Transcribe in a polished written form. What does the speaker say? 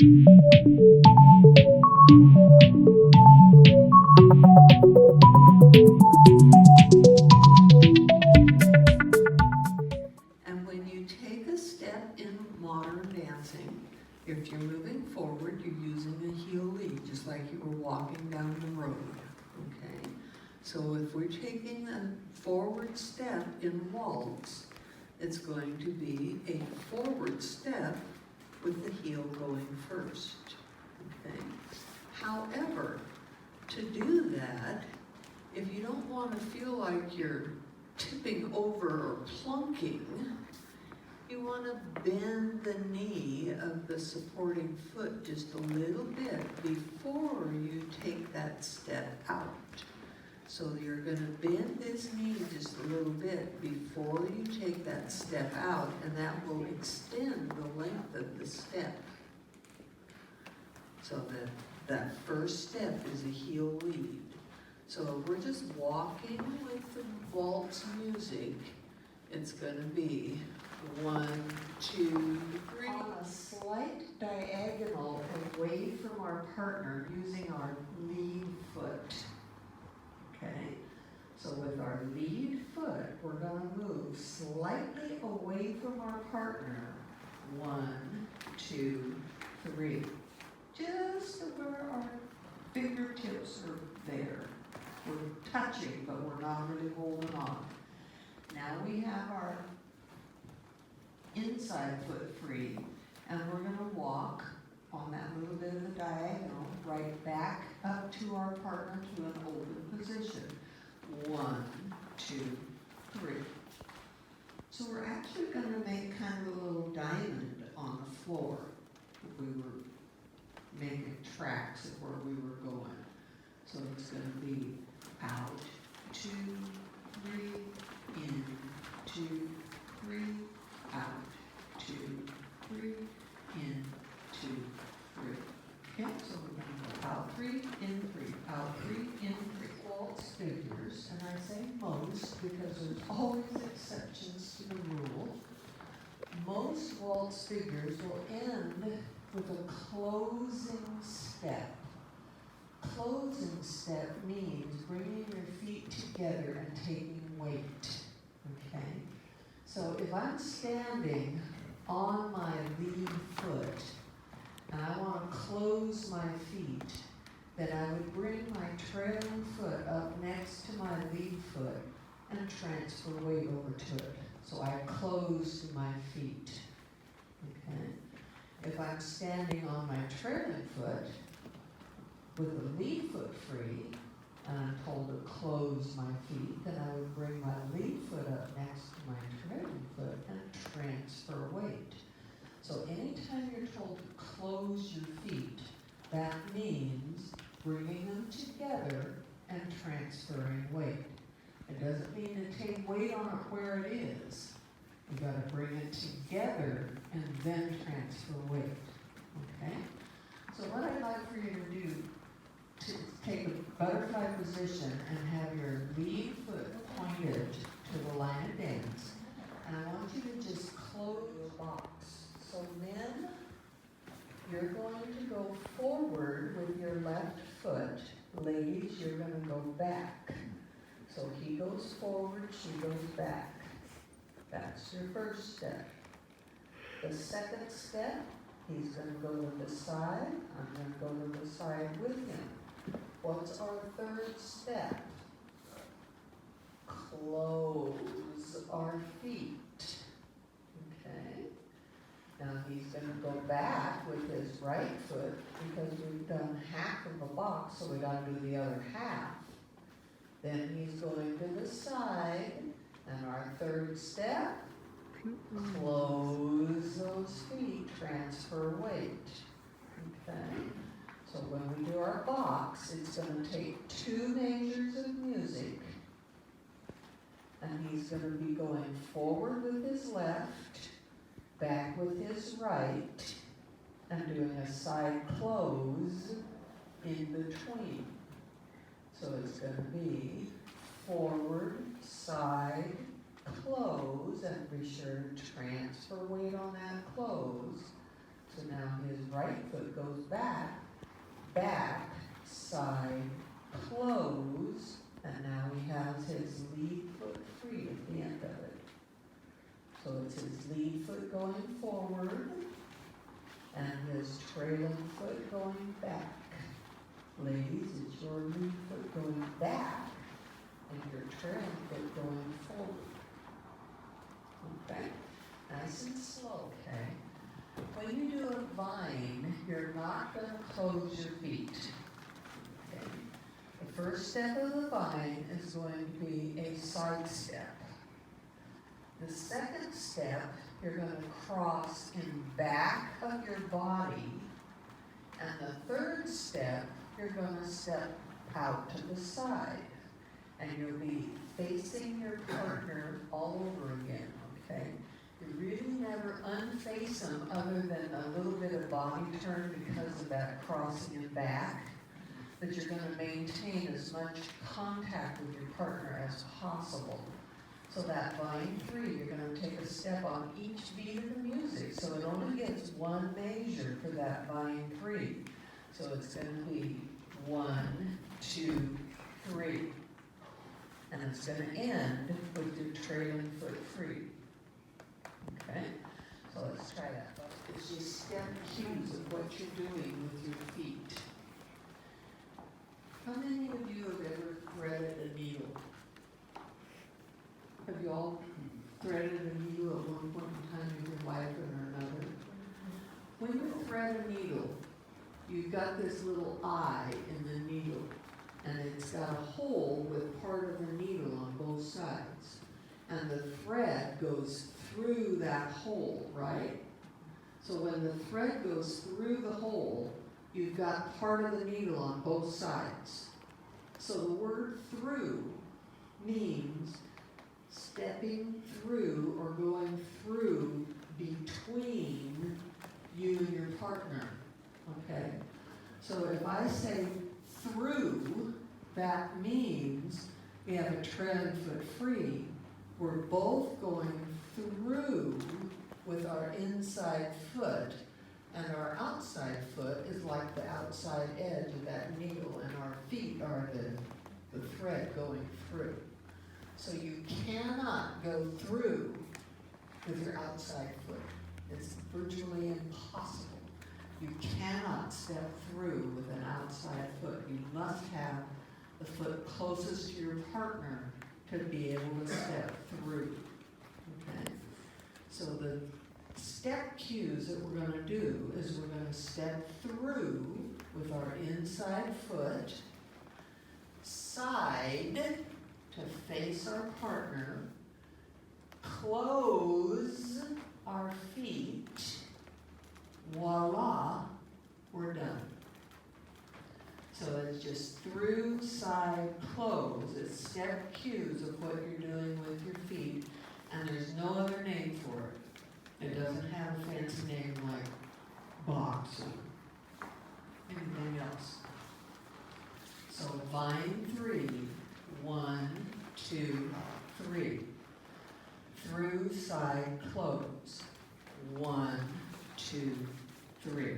And when you take a step in modern dancing, if you're moving forward, you're using a heel lead, just like you were walking down the road, okay? So if we're taking a forward step in waltz, it's going to be a forward step with the heel going first, okay? However, to do that, if you don't want to feel like you're tipping over or plunking, you want to bend the knee of the supporting foot just a little bit before you take that step out. So you're going to bend this knee just a little bit before you take that step out, and that will extend the length of the step. So that first step is a heel lead. So if we're just walking with the waltz music, it's going to be 1, 2, 3. On a slight diagonal away from our partner using our lead foot. Okay? So with our lead foot, we're going to move slightly away from our partner. 1, 2, 3. Just where our fingertips are there. We're touching, but we're not really holding on. Now we have our inside foot free, and we're going to walk on that little bit of the diagonal right back up to our partner to an open position. 1, 2, 3. So we're actually going to make kind of a little diamond on the floor if we were making tracks of where we were going. So it's going to be out, 2, 3, in, 2, 3, out, 2, 3, in, 2, 3. Okay, so we're going to go out 3, in 3, out 3, in 3. Waltz figures, and I say most because there's always exceptions to the rule. Most waltz figures will end with a closing step. Closing step means bringing your feet together and taking weight, okay? So if I'm standing on my lead foot and I want to close my feet, then I would bring my trailing foot up next to my lead foot and transfer weight over to it. So I close my feet, okay? If I'm standing on my trailing foot with the lead foot free, and I'm told to close my feet, then I would bring my lead foot up next to my trailing foot and transfer weight. So anytime you're told to close your feet, that means bringing them together and transferring weight. It doesn't mean to take weight on it where it is. You got to bring it together and then transfer weight. Okay? So what I'd like for you to do, to take a butterfly position and have your lead foot pointed to the line of dance. And I want you to just close your box. So then you're going to go forward with your left foot. Ladies, you're going to go back. So he goes forward, she goes back. That's your first step. The second step, he's going to go to the side. I'm going to go to the side with him. What's our third step? Close our feet. Okay? Now he's going to go back with his right foot because we've done half of the box, so we got to do the other half. Then he's going to the side, and our third step, close those feet, transfer weight. Okay? So when we do our box, it's going to take 2 measures of music, and he's going to be going forward with his left, back with his right, and doing a side close in between. So it's going to be forward, side, close, and be sure to transfer weight on that close. So now his right foot goes back, back, side, close, and now he has his lead foot free at the end of it. So it's his lead foot going forward, and his trailing foot going back. Ladies, it's your lead foot going back, and your trailing foot going forward. Okay, nice and slow, okay? When you do a vine, you're not going to close your feet. Okay? The first step of the vine is going to be a side step. The second step, you're going to cross in back of your body. And the third step, you're going to step out to the side. And you'll be facing your partner all over again, okay? You really never unface them other than a little bit of body turn because of that crossing and back. But you're going to maintain as much contact with your partner as possible. So that vine 3, you're going to take a step on each beat of the music. So it only gets one measure for that vine 3. So it's going to be 1, 2, 3. And it's going to end with your trailing foot free. Okay? So let's try that. It's just step cues of what you're doing with your feet. How many of you have ever threaded a needle? Have you all threaded a needle at one point in time in your life or another? When you thread a needle, you've got this little eye in the needle, and it's got a hole with part of the needle on both sides. And the thread goes through that hole, right? So when the thread goes through the hole, you've got part of the needle on both sides. So the word through means stepping through or going through between you and your partner, okay? So if I say through, that means we have a trailing foot free. We're both going through with our inside foot, and our outside foot is like the outside edge of that needle, and our feet are the thread going through. So you cannot go through with your outside foot. It's virtually impossible. You cannot step through with an outside foot. You must have the foot closest to your partner to be able to step through. Okay? So the step cues that we're going to do is we're going to step through with our inside foot, side to face our partner, close our feet, voila, we're done. So it's just through, side, close. It's step cues of what you're doing with your feet, and there's no other name for it. It doesn't have a fancy name like box or anything else. So vine 3, 1, 2, 3. Through, side, close. 1, 2, 3.